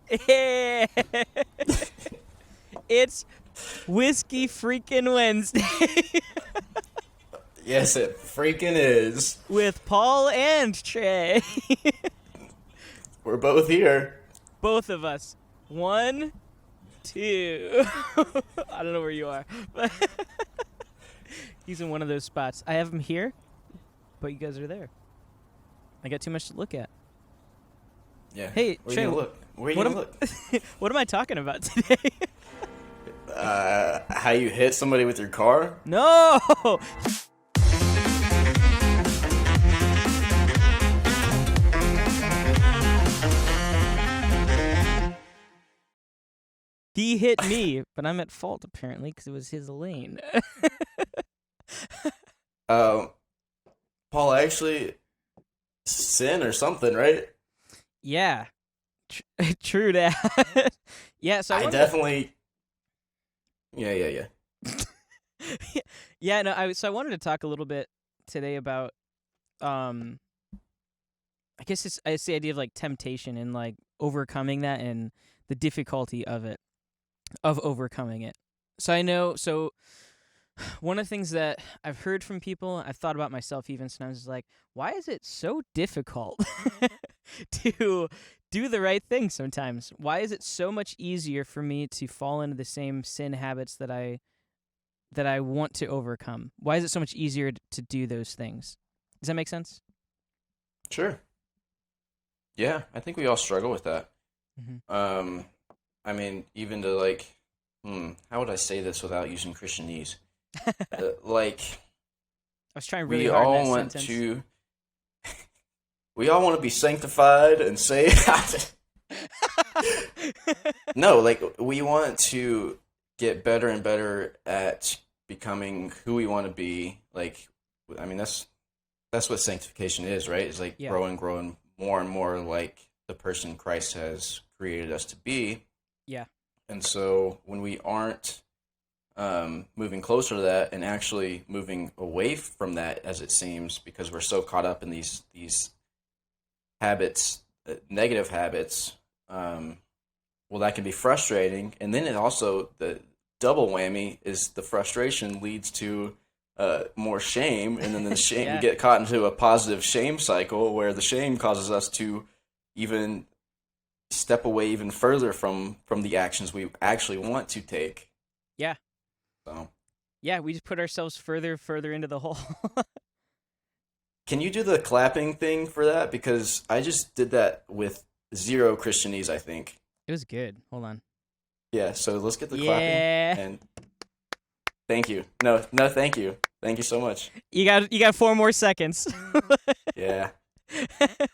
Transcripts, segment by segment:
Yeah. It's Whiskey Freaking Wednesday Yes, it freaking is. with Paul and Trey. We're both here. Both of us. One, two. I don't know where you are, but he's in one of those spots. I have him here, but you guys are there. I got too much to look at. Yeah. Hey, Where Trey, you gonna look? Where you what gonna am look? what am I talking about today? How you hit somebody with your car? No. He hit me, but I'm at fault apparently because it was his lane. Um, Paul, actually, sin or something, right? Yeah, true that. Yeah, so I I wanted definitely. Yeah. yeah, no, I wanted to talk a little bit today about um I guess it's the idea of like temptation and like overcoming that and the difficulty of overcoming it. So I know one of the things that I've heard from people, I've thought about myself even sometimes is like, why is it so difficult to do the right thing sometimes? Why is it so much easier for me to fall into the same sin habits that I want to overcome? Why is it so much easier to do those things? Does that make sense? Sure. Yeah, I think we all struggle with that. Mm-hmm. I mean, even to like, how would I say this without using Christianese? Like, I was trying really we hard in all that want sentence. to, we all want to be sanctified and saved. No, like we want to get better and better at becoming who we want to be. Like, I mean, that's what sanctification is, right? It's like Yeah. growing more and more like the person Christ has created us to be. Yeah. And so when we aren't moving closer to that and actually moving away from that, as it seems, because we're so caught up in these habits, negative habits, well, that can be frustrating. And then it also, the double whammy is the frustration leads to more shame, and then the shame Yeah. we get caught into a positive shame cycle where the shame causes us to even step away even further from the actions we actually want to take. Yeah. So, Yeah, we just put ourselves further into the hole. can you do the clapping thing for that? Because I just did that with zero Christianese, I think. It was good. Hold on. Yeah, so let's get the Yeah. clapping. And thank you. No, thank you. Thank you so much. You got 4 more seconds. Yeah,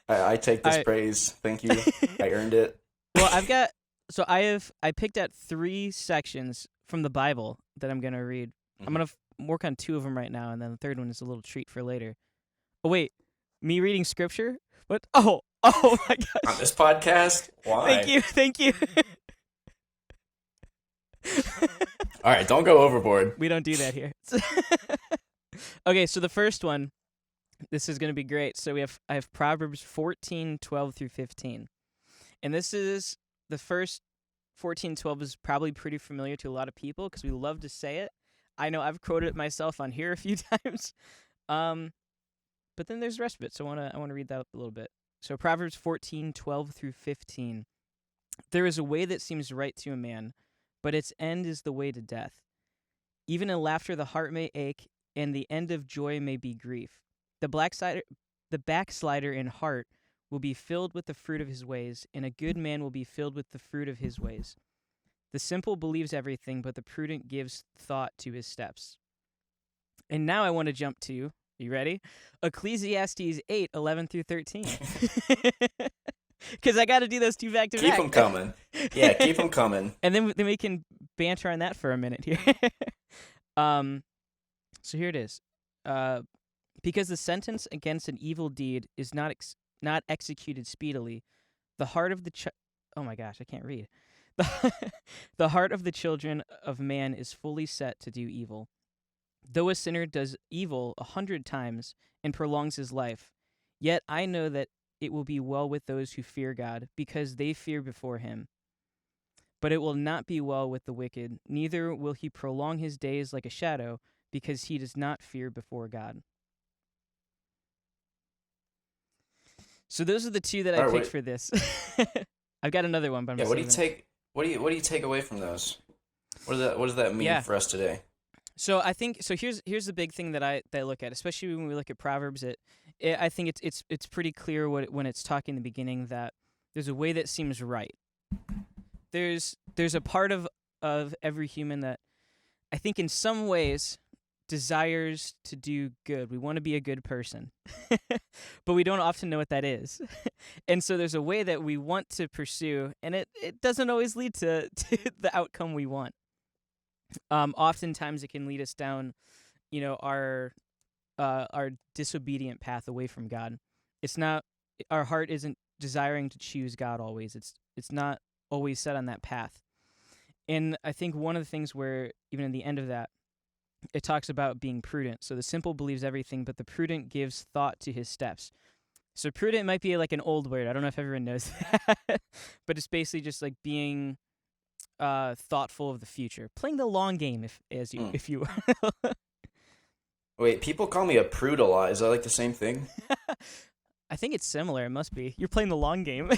I take this Alright. praise. Thank you. I earned it. Well, I picked out 3 sections from the Bible that I'm going to read. I'm going to work on 2 of them right now, and then the third one is a little treat for later. Oh, wait. Me reading scripture? What? Oh my gosh. On this podcast? Why? Thank you. All right, don't go overboard. We don't do that here. Okay, so the first one, this is going to be great. So I have Proverbs 14:12 through 15. And this is the first 14:12 is probably pretty familiar to a lot of people because we love to say it. I know I've quoted it myself on here a few times. But then there's the rest of it. So I want to read that a little bit. So Proverbs 14:12 through 15. There is a way that seems right to a man, but its end is the way to death. Even in laughter the heart may ache, and the end of joy may be grief. The backslider in heart will be filled with the fruit of his ways, and a good man will be filled with the fruit of his ways. The simple believes everything, but the prudent gives thought to his steps. And now I want to jump to, you ready? Ecclesiastes 8:11 through 13. Because I got to do those 2 back to back. Keep them coming. Yeah, keep them coming. And then we can banter on that for a minute here. So here it is. Because the sentence against an evil deed is not executed speedily, the heart of oh my gosh, I can't read. The heart of the children of man is fully set to do evil. Though a sinner does evil 100 times and prolongs his life, yet I know that it will be well with those who fear God, because they fear before him. But it will not be well with the wicked, neither will he prolong his days like a shadow, because he does not fear before God. So those are the two that I All right, picked for this. I've got another one, but I'm yeah. What do you saving it. take? What do you take away from those? What does that mean Yeah. for us today? So I think so. Here's the big thing that I look at, especially when we look at Proverbs. I think it's pretty clear when it's talking in the beginning that there's a way that seems right. There's a part of every human that I think in some ways desires to do good. We want to be a good person, but we don't often know what that is. And so there's a way that we want to pursue, and it doesn't always lead to the outcome we want. Oftentimes it can lead us down, our disobedient path away from God. It's not, our heart isn't desiring to choose God always. It's not always set on that path. And I think one of the things where even in the end of that, it talks about being prudent. So the simple believes everything, but the prudent gives thought to his steps. So prudent might be like an old word. I don't know if everyone knows that, but it's basically just like being thoughtful of the future, playing the long game, if you Wait, people call me a prude a lot. Is that like the same thing? I think it's similar. It must be. You're playing the long game.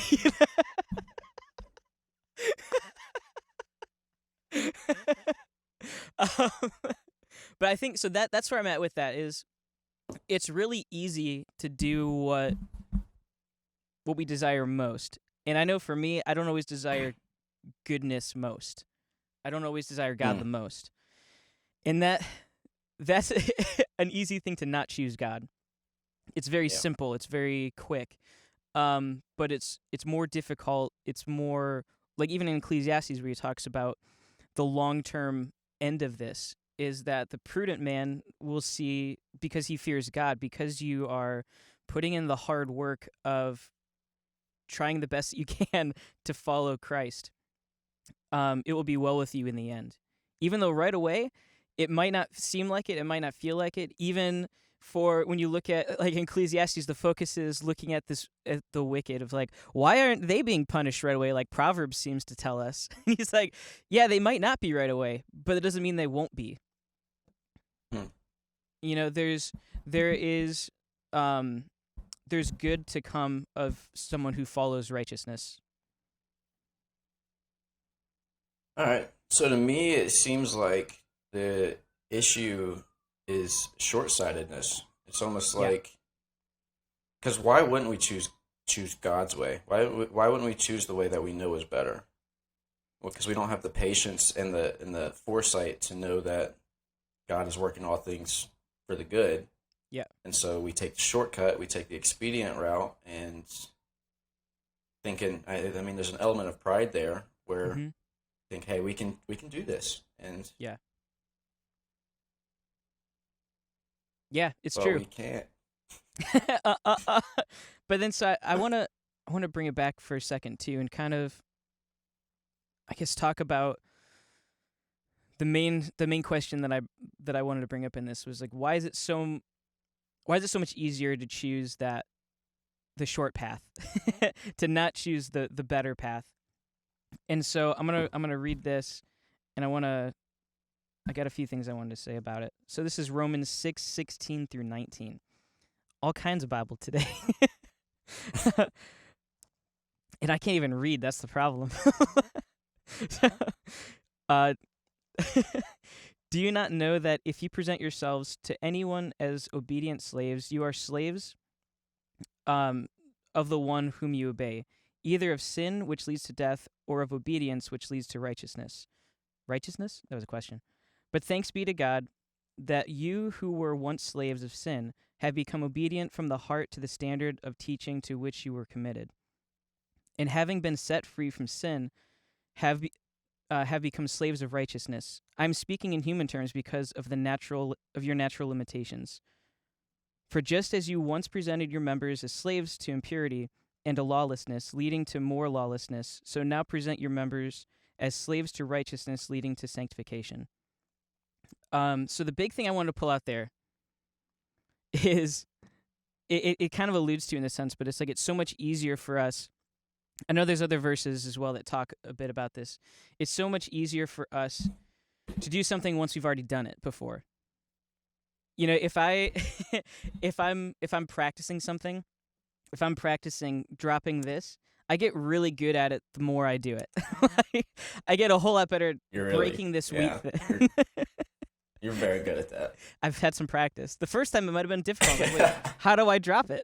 um, but I think so. That's where I'm at with that. Is it's really easy to do what we desire most, and I know for me, I don't always desire goodness most. I don't always desire God the most, and that's an easy thing to not choose God. It's very simple. It's very quick. But it's more difficult. It's more like even in Ecclesiastes where he talks about the long-term end of this is that the prudent man will see, because he fears God, because you are putting in the hard work of trying the best that you can to follow Christ, it will be well with you in the end. Even though right away it might not seem like it might not feel like it, even for when you look at like Ecclesiastes, the focus is looking at the wicked of like, why aren't they being punished right away? Like Proverbs seems to tell us. He's like, yeah, they might not be right away, but it doesn't mean they won't be. There's good to come of someone who follows righteousness. All right. So to me, it seems like the issue is short-sightedness. It's almost like, because why wouldn't we choose God's way? Why wouldn't we choose the way that we know is better? Well, because we don't have the patience and the foresight to know that God is working all things for the good. Yeah. And so we take the shortcut, we take the expedient route, and thinking, I mean, there's an element of pride there where think, hey, we can do this, and yeah, it's true. We can't. But then, so I want to bring it back for a second too, and kind of, I guess, talk about the main question that I wanted to bring up in this was like, why is it so much easier to choose the short path, to not choose the better path? And so I'm gonna read this, and I got a few things I wanted to say about it. So this is Romans 6:16 through 19. All kinds of Bible today. And I can't even read, that's the problem. Do you not know that if you present yourselves to anyone as obedient slaves, you are slaves of the one whom you obey, either of sin, which leads to death, or of obedience, which leads to righteousness? Righteousness? That was a question. But thanks be to God that you who were once slaves of sin have become obedient from the heart to the standard of teaching to which you were committed. And having been set free from sin, have become slaves of righteousness. I'm speaking in human terms because of your natural limitations. For just as you once presented your members as slaves to impurity and to lawlessness, leading to more lawlessness, so now present your members as slaves to righteousness, leading to sanctification. So the big thing I wanted to pull out there is it kind of alludes to in a sense, but it's like it's so much easier for us I know there's other verses as well that talk a bit about this. It's so much easier for us to do something once we've already done it before. If I if I'm practicing something, if I'm practicing dropping this, I get really good at it the more I do it. Like, I get a whole lot better You're breaking this weak yeah, thing. you're very good at that. I've had some practice. The first time it might have been difficult. Like, wait, how do I drop it?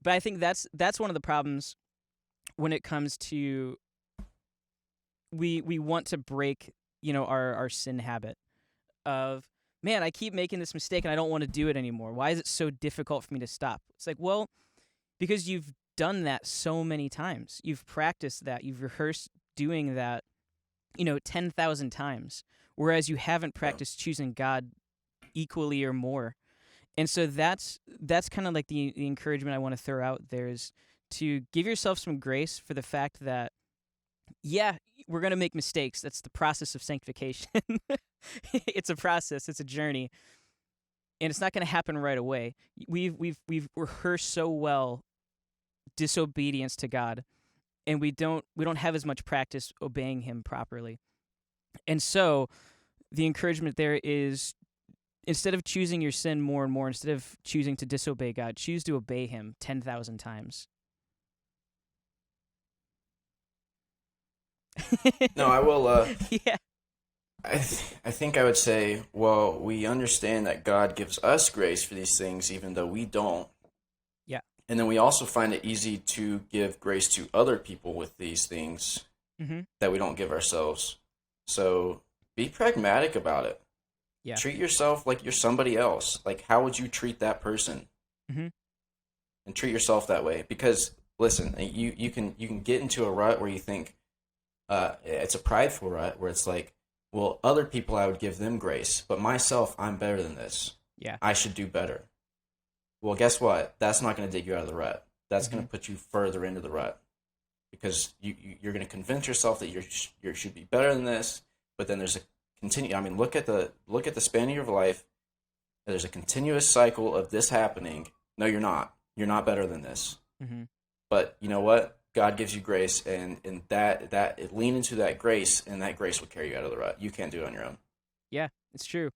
But I think that's one of the problems when it comes to we want to break, our sin habit of, man, I keep making this mistake and I don't want to do it anymore. Why is it so difficult for me to stop? It's like, well, because you've done that so many times. You've practiced that. You've rehearsed doing that, 10,000 times, whereas you haven't practiced choosing God equally or more. And so that's kind of like the encouragement I want to throw out there, is to give yourself some grace for the fact that, yeah, we're going to make mistakes. That's the process of sanctification. It's a process. It's a journey. And it's not going to happen right away. We've rehearsed so well disobedience to God, and we don't have as much practice obeying him properly. And so the encouragement there is, instead of choosing your sin more and more, instead of choosing to disobey God, choose to obey him 10,000 times. No, I will. Yeah. I think I would say, well, we understand that God gives us grace for these things, even though we don't. Yeah. And then we also find it easy to give grace to other people with these things that we don't give ourselves. So be pragmatic about it. Yeah. Treat yourself like you're somebody else. Like, how would you treat that person? Mm-hmm. And treat yourself that way. Because, listen, you can get into a rut where you think, it's a prideful rut where it's like, well, other people, I would give them grace, but myself, I'm better than this. Yeah. I should do better. Well, guess what? That's not going to dig you out of the rut. That's going to put you further into the rut, because you're going to convince yourself that you should be better than this. But then there's a continue. I mean, look at the span of your life. There's a continuous cycle of this happening. No, you're not. You're not better than this. Mm-hmm. But you know what? God gives you grace, and lean into that grace, and that grace will carry you out of the rut. You can't do it on your own. Yeah, it's true.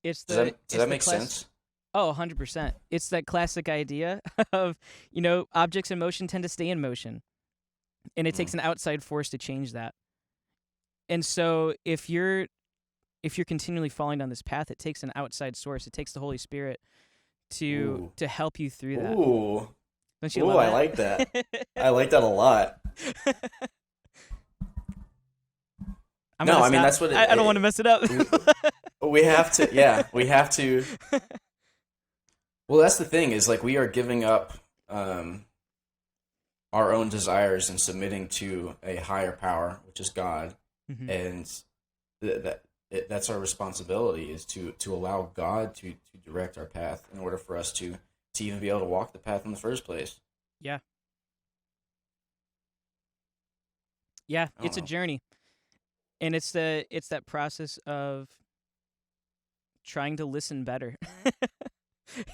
Does that make sense? Oh, 100%. It's that classic idea of, objects in motion tend to stay in motion, and it takes an outside force to change that. And so if you're continually falling down this path, it takes an outside source. It takes the Holy Spirit to help you through that. Ooh. Don't you love that? I like that. I like that a lot. That's what I don't want to mess it up. We have to, yeah, we have to. Well, that's the thing, is like we are giving up our own desires and submitting to a higher power, which is God. Mm-hmm. And that's our responsibility, is to allow God to direct our path in order for us to even be able to walk the path in the first place. Yeah. Yeah, it's a journey. And it's that process of trying to listen better.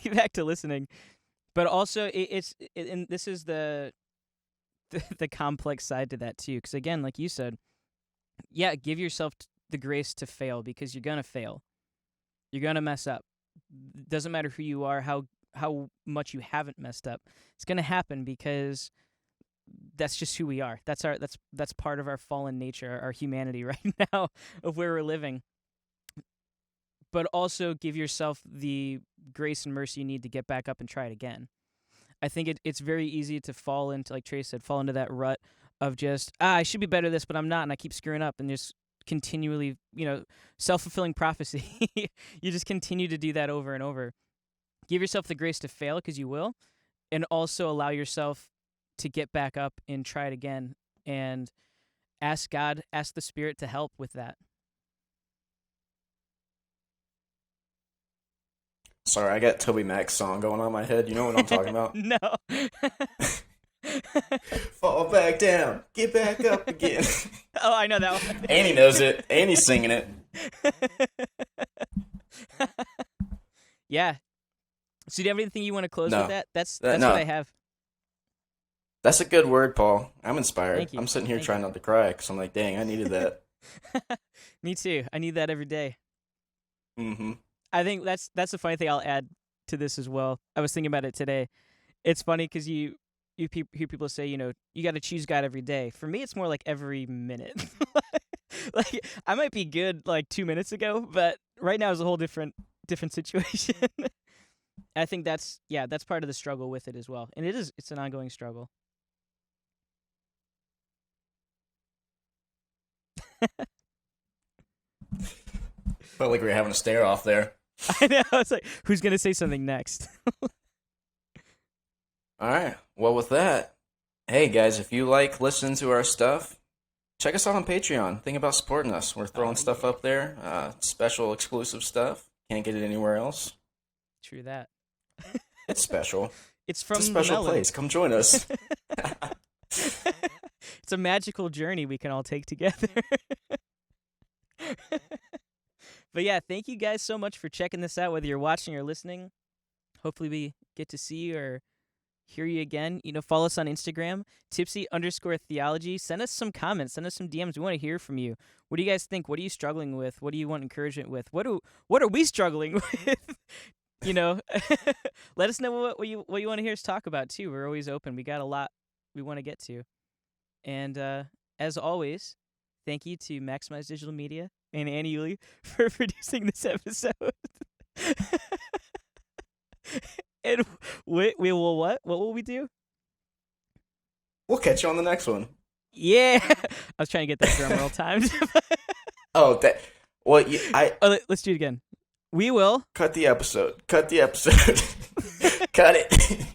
Back to listening. But also and this is the complex side to that too, because again, like you said, yeah, give yourself the grace to fail, because you're going to fail. You're going to mess up. Doesn't matter who you are, how much you haven't messed up. It's going to happen, because that's just who we are. That's part of our fallen nature, our humanity right now, of where we're living. But also give yourself the grace and mercy you need to get back up and try it again. I think it's very easy to fall into, like Trey said, fall into that rut of just, I should be better at this, but I'm not, and I keep screwing up, and just continually, self-fulfilling prophecy. You just continue to do that over and over. Give yourself the grace to fail, because you will, and also allow yourself to get back up and try it again, and ask the Spirit to help with that. Sorry, I got Toby Mac's song going on in my head. You know what I'm talking about? No. Fall back down, get back up again. Oh, I know that one. Annie knows it. Annie's singing it. Yeah. So do you have anything you want to close with that? That's no. what I have. That's a good word, Paul. I'm inspired. Thank you. I'm sitting here Thank trying not to cry because I'm like, dang, I needed that. Me too. I need that every day. Mm-hmm. I think that's the funny thing I'll add to this as well. I was thinking about it today. It's funny because you hear people say, you got to choose God every day. For me, it's more like every minute. Like I might be good like 2 minutes ago, but right now is a whole different situation. I think that's part of the struggle with it as well, and it's an ongoing struggle. Felt like we were having a stare off there. I know. It's like, who's gonna say something next? All right. Well, with that, hey guys, if you like listening to our stuff, check us out on Patreon. Think about supporting us. We're throwing stuff up there, special exclusive stuff. Can't get it anywhere else. True that. It's special. It's from It's a special the melon. place. Come join us. It's a magical journey we can all take together. But yeah, thank you guys so much for checking this out, whether you're watching or listening. Hopefully we get to see you or hear you again. Follow us on Instagram, tipsy_theology. Send us some comments. Send us some DMs. We want to hear from you. What do you guys think? What are you struggling with? What do you want encouragement with? What are we struggling with? Let us know what you want to hear us talk about too. We're always open. We got a lot we want to get to. And as always, thank you to Maximize Digital Media and Annie Yuli for producing this episode. And we will what? What will we do? We'll catch you on the next one. Yeah. I was trying to get that drum roll timed. Oh, Let's do it again. We will cut the episode. Cut the episode. Cut it.